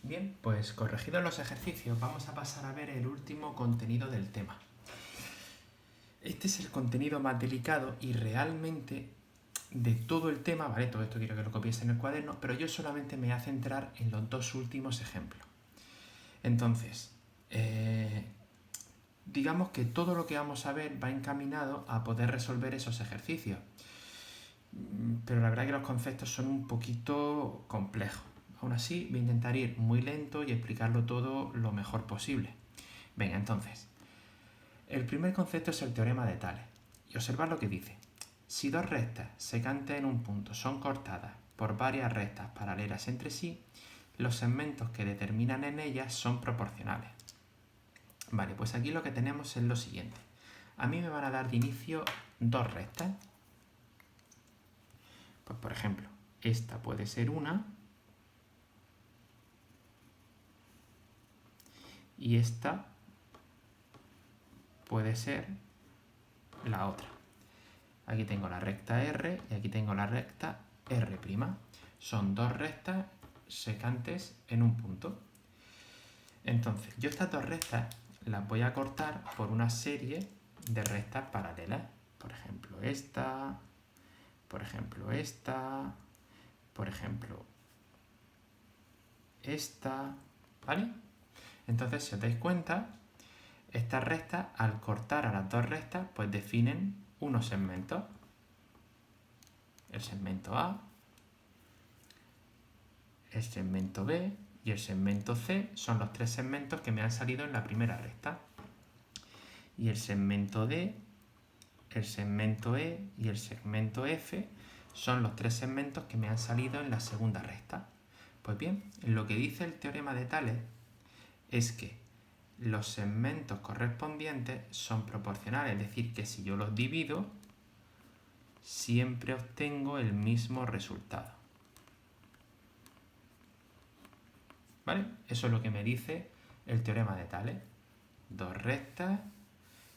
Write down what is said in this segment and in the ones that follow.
Bien, pues corregidos los ejercicios, vamos a pasar a ver el último contenido del tema. Este es el contenido más delicado y realmente de todo el tema, ¿vale? Todo esto quiero que lo copies en el cuaderno, pero yo solamente me voy a centrar en los dos últimos ejemplos. Entonces, digamos que todo lo que vamos a ver va encaminado a poder resolver esos ejercicios. Pero la verdad que los conceptos son un poquito complejos. Aún así, voy a intentar ir muy lento y explicarlo todo lo mejor posible. Venga, entonces, el primer concepto es el teorema de Tales. Y observad lo que dice. Si dos rectas secantes en un punto son cortadas por varias rectas paralelas entre sí, los segmentos que determinan en ellas son proporcionales. Vale, pues aquí lo que tenemos es lo siguiente. A mí me van a dar de inicio dos rectas. Pues por ejemplo, esta puede ser una y esta puede ser la otra. Aquí tengo la recta R y aquí tengo la recta R'. Son dos rectas secantes en un punto. Entonces, yo estas dos rectas las voy a cortar por una serie de rectas paralelas. Por ejemplo, esta, por ejemplo, esta, por ejemplo, esta, ¿vale? Entonces, si os dais cuenta, estas rectas, al cortar a las dos rectas, pues definen unos segmentos. El segmento A, el segmento B y el segmento C son los tres segmentos que me han salido en la primera recta. Y el segmento D, el segmento E y el segmento F son los tres segmentos que me han salido en la segunda recta. Pues bien, lo que dice el teorema de Tales es que los segmentos correspondientes son proporcionales, es decir, que si yo los divido, siempre obtengo el mismo resultado. ¿Vale? Eso es lo que me dice el teorema de Tales. Dos rectas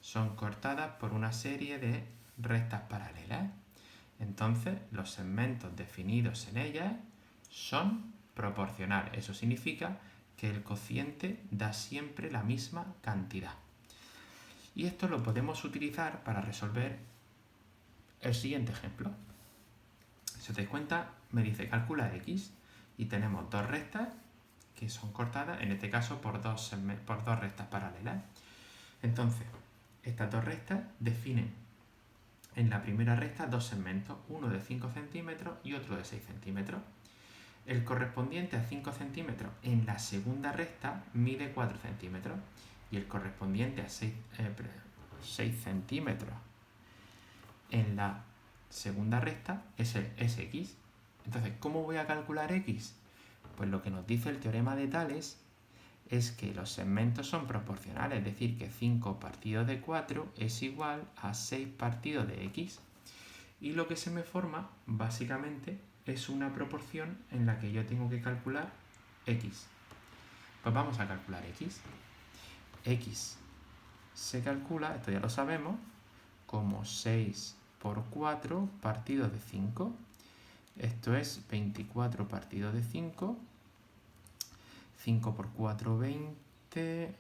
son cortadas por una serie de rectas paralelas. Entonces, los segmentos definidos en ellas son proporcionales. Eso significa que el cociente da siempre la misma cantidad. Y esto lo podemos utilizar para resolver el siguiente ejemplo. Si os dais cuenta, me dice calcula x y tenemos dos rectas que son cortadas, en este caso por dos rectas paralelas. Entonces, estas dos rectas definen en la primera recta dos segmentos, uno de 5 centímetros y otro de 6 centímetros. El correspondiente a 5 centímetros en la segunda recta mide 4 centímetros y el correspondiente a 6 centímetros en la segunda recta es x. Entonces, ¿cómo voy a calcular x? Pues lo que nos dice el teorema de Tales es que los segmentos son proporcionales, es decir, que 5 partido de 4 es igual a 6 partido de x. Y lo que se me forma, básicamente, es una proporción en la que yo tengo que calcular x. Pues vamos a calcular x. X se calcula, esto ya lo sabemos, como 6 por 4 partido de 5. Esto es 24 partido de 5. 5 por 4, 20,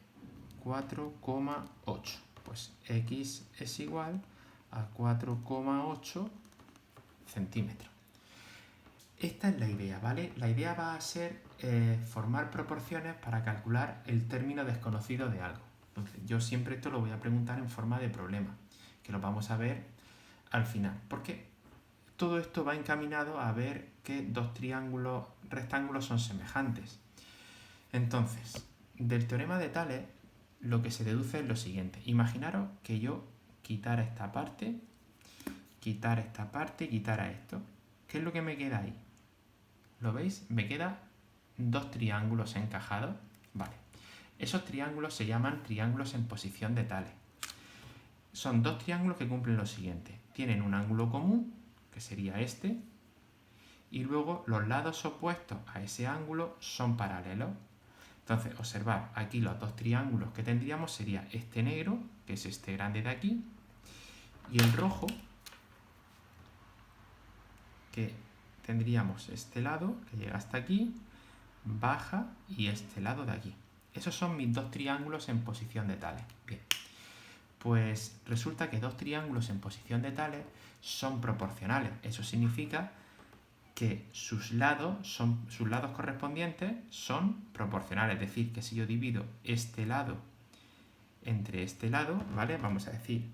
4,8. Pues x es igual a 4,8 centímetros. Esta es la idea, ¿vale? La idea va a ser formar proporciones para calcular el término desconocido de algo. Entonces, yo siempre esto lo voy a preguntar en forma de problema, que lo vamos a ver al final. Porque todo esto va encaminado a ver que dos rectángulos son semejantes. Entonces, del teorema de Tales, lo que se deduce es lo siguiente. Imaginaros que yo quitara esta parte, quitara esta parte y quitara esto. ¿Qué es lo que me queda ahí? ¿Lo veis? Me quedan dos triángulos encajados. Vale. Esos triángulos se llaman triángulos en posición de Tales. Son dos triángulos que cumplen lo siguiente. Tienen un ángulo común, que sería este, y luego los lados opuestos a ese ángulo son paralelos. Entonces, observad, aquí los dos triángulos que tendríamos sería este negro, que es este grande de aquí, y el rojo, que tendríamos este lado, que llega hasta aquí, baja y este lado de aquí. Esos son mis dos triángulos en posición de tales. Bien, pues resulta que dos triángulos en posición de tales son proporcionales. Eso significa que sus lados correspondientes son proporcionales. Es decir, que si yo divido este lado entre este lado, ¿vale? Vamos a decir,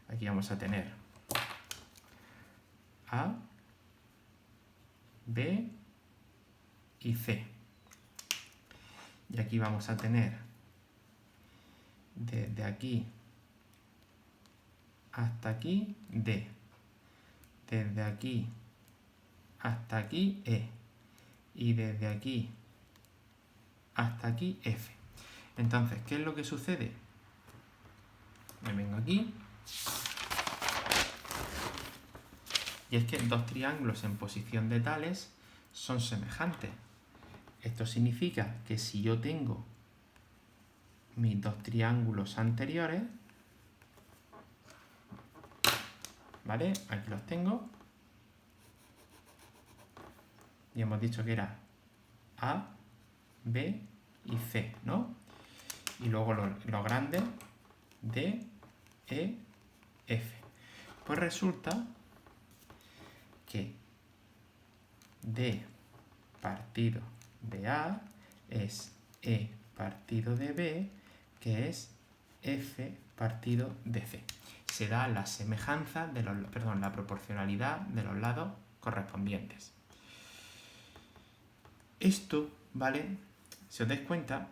aquí vamos a tener A, B y C. Y aquí vamos a tener desde aquí hasta aquí D. Desde aquí hasta aquí E. Y desde aquí hasta aquí F. Entonces, ¿qué es lo que sucede? Me vengo aquí. Y es que dos triángulos en posición de tales son semejantes. Esto significa que si yo tengo mis dos triángulos anteriores, ¿vale? Aquí los tengo. Y hemos dicho que era A, B y C, ¿no? Y luego los grandes, D, E, F. Pues resulta que D partido de A es E partido de B, que es F partido de C. Se da la semejanza de la proporcionalidad de los lados correspondientes. Esto, ¿vale? Si os dais cuenta,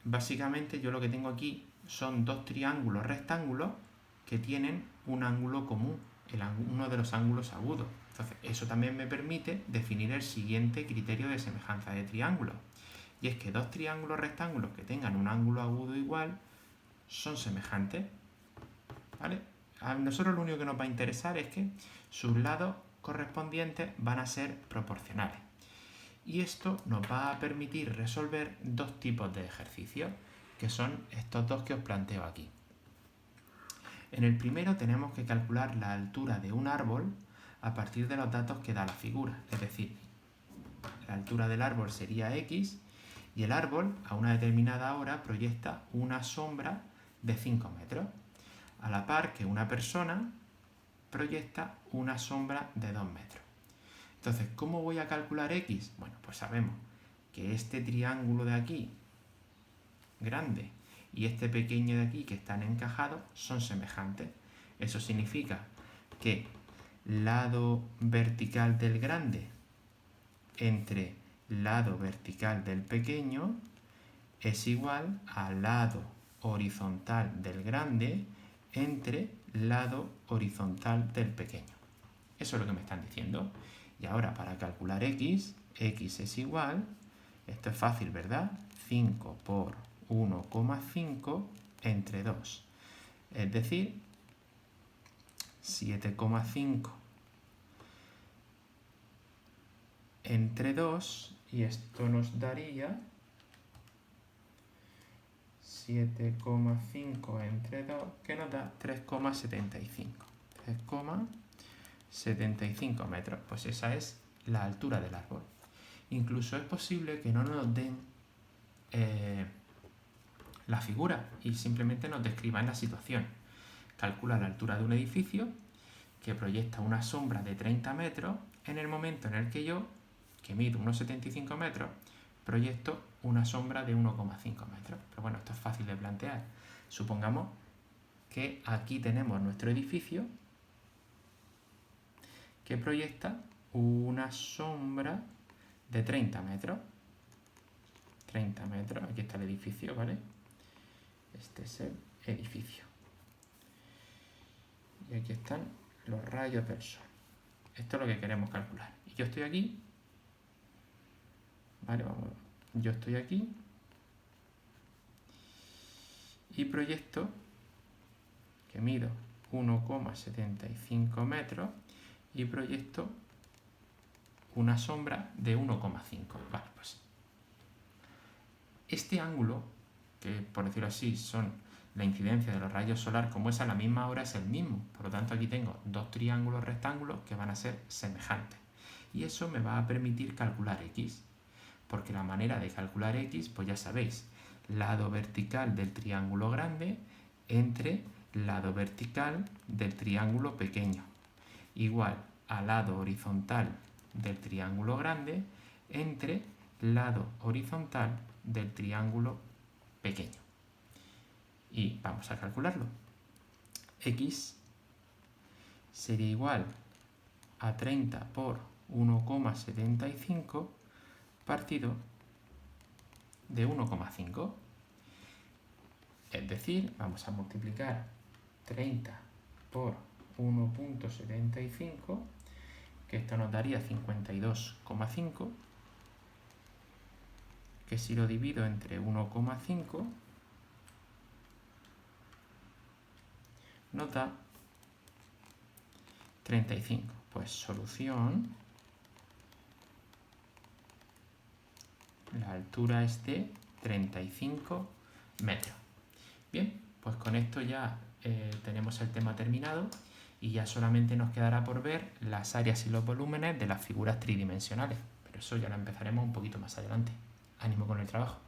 básicamente yo lo que tengo aquí son dos triángulos rectángulos que tienen un ángulo común, uno de los ángulos agudos. Entonces, eso también me permite definir el siguiente criterio de semejanza de triángulos. Y es que dos triángulos rectángulos que tengan un ángulo agudo igual son semejantes, ¿vale? A nosotros lo único que nos va a interesar es que sus lados correspondientes van a ser proporcionales. Y esto nos va a permitir resolver dos tipos de ejercicios, que son estos dos que os planteo aquí. En el primero tenemos que calcular la altura de un árbol a partir de los datos que da la figura. Es decir, la altura del árbol sería X y el árbol a una determinada hora proyecta una sombra de 5 metros, a la par que una persona proyecta una sombra de 2 metros. Entonces, ¿cómo voy a calcular X? Bueno, pues sabemos que este triángulo de aquí, grande, y este pequeño de aquí, que están encajados, son semejantes. Eso significa que lado vertical del grande entre lado vertical del pequeño es igual a lado horizontal del grande entre lado horizontal del pequeño. Eso es lo que me están diciendo. Y ahora para calcular X es igual, esto es fácil, ¿verdad? 5 por 1,5 entre 2. Es decir, 7,5 entre 2, y esto nos daría 7,5 entre 2, que nos da 3,75. 3,75 metros. Pues esa es la altura del árbol. Incluso es posible que no nos den la figura y simplemente nos describan la situación. Calcula la altura de un edificio que proyecta una sombra de 30 metros en el momento en el que yo, que mido unos 75 metros, proyecto una sombra de 1,5 metros. Pero bueno, esto es fácil de plantear. Supongamos que aquí tenemos nuestro edificio que proyecta una sombra de 30 metros. 30 metros, aquí está el edificio, ¿vale? Este es el edificio. Y aquí están los rayos del sol. Esto es lo que queremos calcular. Y yo estoy aquí, ¿vale? Yo estoy aquí y proyecto que mido 1,75 metros y proyecto una sombra de 1,5. Vale, pues este ángulo, que por decirlo así son la incidencia de los rayos solares, como es a la misma hora, es el mismo. Por lo tanto, aquí tengo dos triángulos rectángulos que van a ser semejantes. Y eso me va a permitir calcular X. Porque la manera de calcular x, pues ya sabéis, lado vertical del triángulo grande entre lado vertical del triángulo pequeño, igual a lado horizontal del triángulo grande entre lado horizontal del triángulo pequeño. Y vamos a calcularlo. X sería igual a 30 por 1,75 partido de 1,5. Es decir, vamos a multiplicar 30 por 1,75, que esto nos daría 52,5, que si lo divido entre 1,5 nos da 35. Pues solución, la altura es de 35 metros. Bien, pues con esto ya tenemos el tema terminado y ya solamente nos quedará por ver las áreas y los volúmenes de las figuras tridimensionales. Pero eso ya lo empezaremos un poquito más adelante. Ánimo con el trabajo.